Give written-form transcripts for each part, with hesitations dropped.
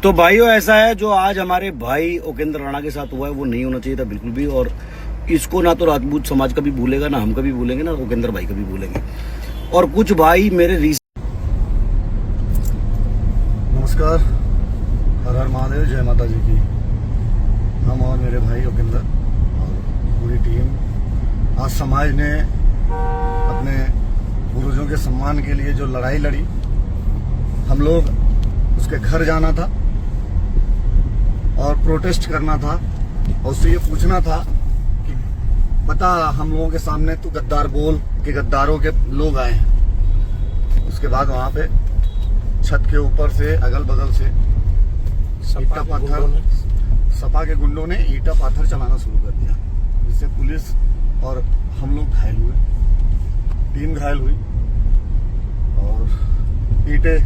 तो भाइयों ऐसा है जो आज हमारे भाई उपेंद्र राणा के साथ हुआ है वो नहीं होना चाहिए था बिल्कुल भी। और इसको ना तो राजपूत समाज कभी भूलेगा, ना हम कभी भूलेंगे, ना उपेंद्र भाई कभी भूलेंगे। और कुछ भाई मेरे नमस्कार, हर हर महादेव, जय माता जी की। हम और मेरे भाई उपेंद्र और पूरी टीम आज समाज ने अपने पूर्वजों के सम्मान के लिए जो लड़ाई लड़ी, हम लोग उसके घर जाना था और प्रोटेस्ट करना था और उससे ये पूछना था कि बता हम लोगों के सामने तू गद्दार बोल कि गद्दारों के लोग आए हैं। उसके बाद वहां पे छत के ऊपर से अगल बगल से ईटा पत्थर, सपा के गुंडों ने ईटा पत्थर चलाना शुरू कर दिया, जिससे पुलिस और हम लोग घायल हुए, टीम घायल हुई और ईटे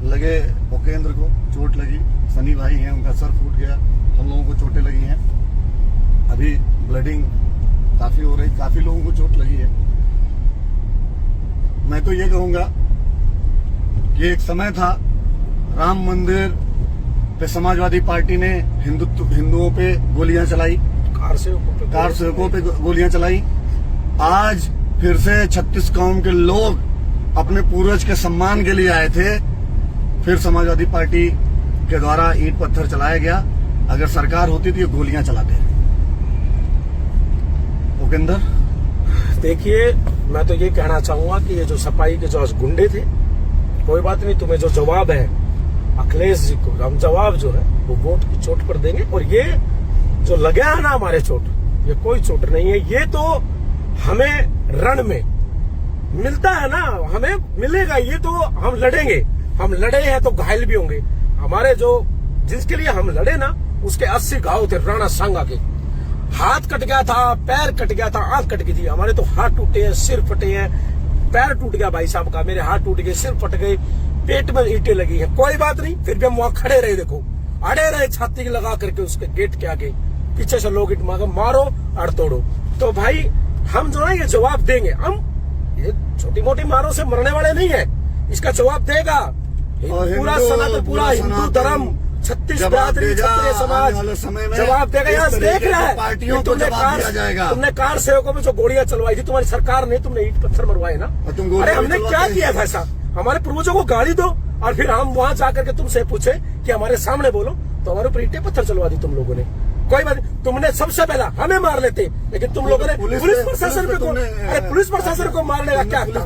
लगे। उपेंद्र को चोट लगी, सनी भाई हैं उनका सर फूट गया, हम लोगों को चोटें लगी हैं। अभी ब्लडिंग काफी हो रही, काफी लोगों को चोट लगी है। मैं तो ये कहूंगा कि एक समय था राम मंदिर पे समाजवादी पार्टी ने हिंदुओं पे गोलियां चलाई, कार सेवकों पे गोलियां चलाई। आज फिर से 36 कौम के लोग अपने पूर्वज के सम्मान के लिए आए थे, फिर समाजवादी पार्टी के द्वारा ईंट पत्थर चलाया गया। अगर सरकार होती तो ये गोलियां चलाते। उपेंद्र, देखिए, मैं तो ये कहना चाहूंगा कि ये जो सपाई के जो गुंडे थे, कोई बात नहीं, तुम्हें जो जवाब है अखिलेश जी को, हम जवाब जो है वो वोट की चोट पर देंगे। और ये जो लगे है ना हमारे चोट, ये कोई चोट नहीं है, ये तो हमें रण में मिलता है ना, हमें मिलेगा। ये तो हम लड़ेंगे, हम लड़े हैं तो घायल भी होंगे। हमारे जो जिसके लिए हम लड़े ना, उसके 80 घाव थे राणा सांगा के। हाथ कट गया था, पैर कट गया था, आंख कट गई थी। हमारे तो हाथ टूटे हैं, सिर फटे हैं, पैर टूट गया भाई साहब का, मेरे हाथ टूट गए, सिर फट गए, पेट में ईंटें लगी हैं। कोई बात नहीं, फिर भी हम वहां खड़े रहे, देखो अड़े रहे, छाती लगा करके उसके गेट के आगे। पीछे से लोग ईंट मारो और तोड़ो। तो भाई हम जो है ये जवाब देंगे। हम ये छोटी मोटी मारों से मरने वाले नहीं है, इसका जवाब देगा पूरा सनातन, पूरा हिंदू धर्म, 36 बिरादरी, क्षत्रिय समाज जवाब देगा। यहाँ देख रहा है तुमने कार सेवकों में जो गोलियां चलवाई थी, तुम्हारी सरकार ने, तुमने ईंट पत्थर मरवाए ना। अरे हमने क्या किया था ऐसा? हमारे पूर्वजों को गाली दो और फिर हम वहां जाकर के तुमसे पूछे कि हमारे सामने बोलो, तो हमारे ऊपर ईंटें पत्थर चलवा दी तुम लोगों ने। कोई बात नहीं, तुमने सबसे पहला हमें मार लेते, लेकिन तुम लोगों ने पुलिस प्रशासन पे अरे पुलिस प्रशासन को मारने का क्या था?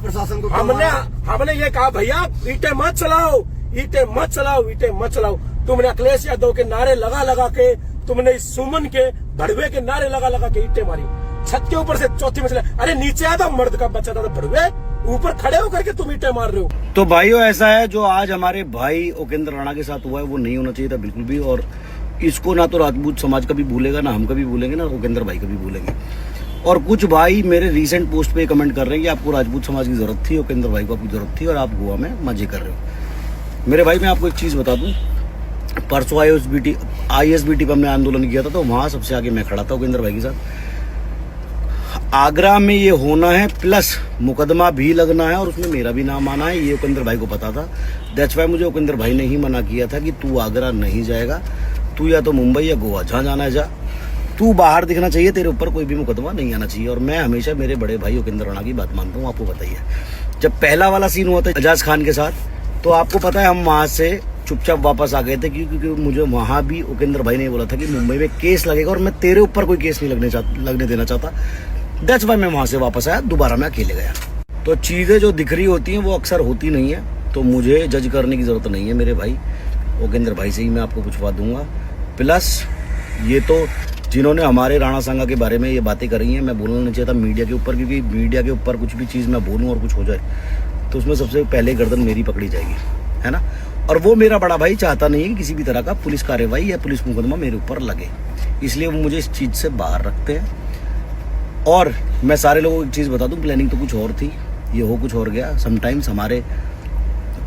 हमने ये कहा भैया ईंटें मत चलाओ, ईंटें मत चलाओ, ईंटें मत चलाओ। तुमने अखिलेश यादव के नारे लगा के, तुमने सुमन के भड़वे के नारे लगा के ईंटें मारी। छत के ऊपर से चौथी मंजिल, अरे नीचे आता मर्द का बच्चा था, भड़वे ऊपर खड़े होकर के तुम ईंटें मार रहे हो। तो भाइयों ऐसा है जो आज हमारे भाई उपेंद्र राणा के साथ हुआ है वो नहीं होना चाहिए था बिल्कुल भी। और इसको ना तो राजपूत समाज कभी भूलेगा, ना हम कभी भूलेंगे, ना उपेंद्र भाई कभी भूलेंगे। और कुछ भाई मेरे रीसेंट पोस्ट पे कमेंट कर रहे हैं कि आपको राजपूत समाज की जरूरत थी, उपेंद्र भाई को आपकी जरूरत थी और आप गोवा में मजे कर रहे हो। मेरे भाई मैं आपको एक चीज बता दूं, परसों ISBT पर हमने आंदोलन किया था, तो वहां सबसे आगे मैं खड़ा था उपेंद्र भाई के साथ। आगरा में ये होना है, प्लस मुकदमा भी लगना है और उसमें मेरा भी नाम आना है, ये उपेंद्र भाई को पता था। दैट्स वाई मुझे उपेंद्र भाई ने ही मना किया था कि तू आगरा नहीं जाएगा, तू या तो मुंबई या गोवा, जहां जाना है जा, तू बाहर दिखना चाहिए, तेरे ऊपर कोई भी मुकदमा नहीं आना चाहिए। और मैं हमेशा मेरे बड़े भाई उपेंद्र राणा की बात मानता हूँ। आपको बताइए, जब पहला वाला सीन हुआ था एजाज खान के साथ, तो आपको पता है हम वहां से चुपचाप वापस आ गए थे, क्योंकि मुझे वहां भी उपेंद्र भाई ने बोला था कि मुंबई में केस लगेगा और मैं तेरे ऊपर कोई केस नहीं लगने देना चाहता। दैट्स वाई मैं वहां से वापस आया, दोबारा मैं अकेले गया। तो चीजें जो दिख रही होती हैं वो अक्सर होती नहीं है, तो मुझे जज करने की जरूरत नहीं है। मेरे भाई उपेंद्र भाई से ही मैं आपको पूछवा दूंगा। प्लस ये तो जिन्होंने हमारे राणा सांगा के बारे में ये बातें करी हैं, मैं बोलना नहीं चाहता मीडिया के ऊपर, क्योंकि मीडिया के ऊपर कुछ भी चीज़ मैं बोलूँ और कुछ हो जाए तो उसमें सबसे पहले गर्दन मेरी पकड़ी जाएगी, है ना। और वो मेरा बड़ा भाई चाहता नहीं है कि किसी भी तरह का पुलिस कार्रवाई या पुलिस मुकदमा मेरे ऊपर लगे, इसलिए वो मुझे इस चीज़ से बाहर रखते हैं। और मैं सारे लोगों को एक चीज़ बता दूं, प्लानिंग तो कुछ और थी, ये हो कुछ और गया। समटाइम्स हमारे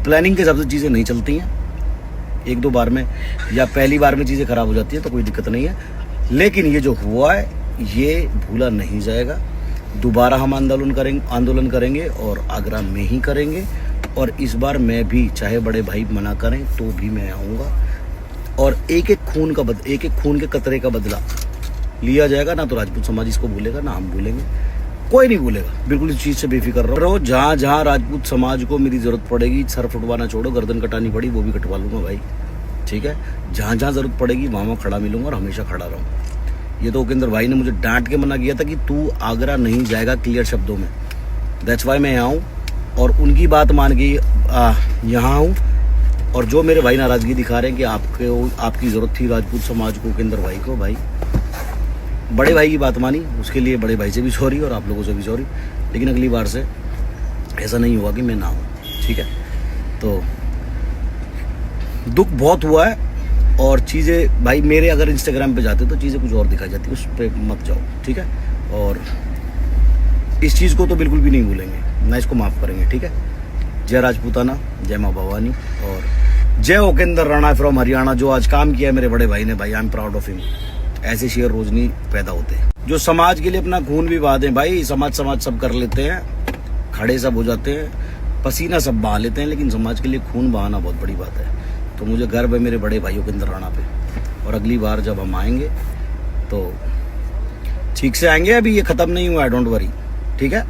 प्लानिंग के हिसाब से चीज़ें नहीं चलती हैं, एक दो बार में या पहली बार में चीज़ें खराब हो जाती है तो कोई दिक्कत नहीं है। लेकिन ये जो हुआ है ये भूला नहीं जाएगा। दोबारा हम आंदोलन करेंगे और आगरा में ही करेंगे। और इस बार मैं भी, चाहे बड़े भाई मना करें तो भी मैं आऊँगा, और एक एक खून के कतरे का बदला लिया जाएगा ना। तो राजपूत समाज इसको भूलेगा ना हम भूलेंगे, कोई नहीं भूलेगा। बिल्कुल इस चीज से बेफिक्र रहो। जहां जहां राजपूत समाज को मेरी जरूरत पड़ेगी, सर फुटवाना छोड़ो, गर्दन कटानी पड़ी वो भी कटवा लूंगा भाई, ठीक है। जहां जहां जरूरत पड़ेगी वहां खड़ा मिलूंगा और हमेशा खड़ा रहूंगा। ये तो उपेंद्र भाई ने मुझे डांट के मना किया था कि तू आगरा नहीं जाएगा, क्लियर शब्दों में। दैट्स वाई मैं यहाँ हूँ और उनकी बात मान के यहाँ हूँ। और जो मेरे भाई नाराजगी दिखा रहे हैं कि आपकी जरूरत थी राजपूत समाज को, उपेंद्र भाई को, भाई बड़े भाई की बात मानी, उसके लिए बड़े भाई से भी सॉरी और आप लोगों से भी सॉरी। लेकिन अगली बार से ऐसा नहीं हुआ कि मैं ना हूँ, ठीक है। तो दुख बहुत हुआ है और चीज़ें भाई मेरे अगर इंस्टाग्राम पे जाते तो चीज़ें कुछ और दिखाई जाती, उस पर मत जाओ, ठीक है। और इस चीज़ को तो बिल्कुल भी नहीं भूलेंगे, ना इसको माफ़ करेंगे, ठीक है। जय राजपूताना, जय माँ भवानी और जय उपेंद्र राणा फ्रॉम हरियाणा। जो आज काम किया है मेरे बड़े भाई ने, भाई I am proud of him. ऐसे शेर रोज नहीं पैदा होते जो समाज के लिए अपना खून भी बहा दें। भाई समाज सब कर लेते हैं, खड़े सब हो जाते हैं, पसीना सब बहा लेते हैं, लेकिन समाज के लिए खून बहाना बहुत बड़ी बात है। तो मुझे गर्व है मेरे बड़े भाई उपेंद्र राणा पे। और अगली बार जब हम आएंगे तो ठीक से आएंगे, अभी ये खत्म नहीं हुआ है, डोंट वरी, ठीक है।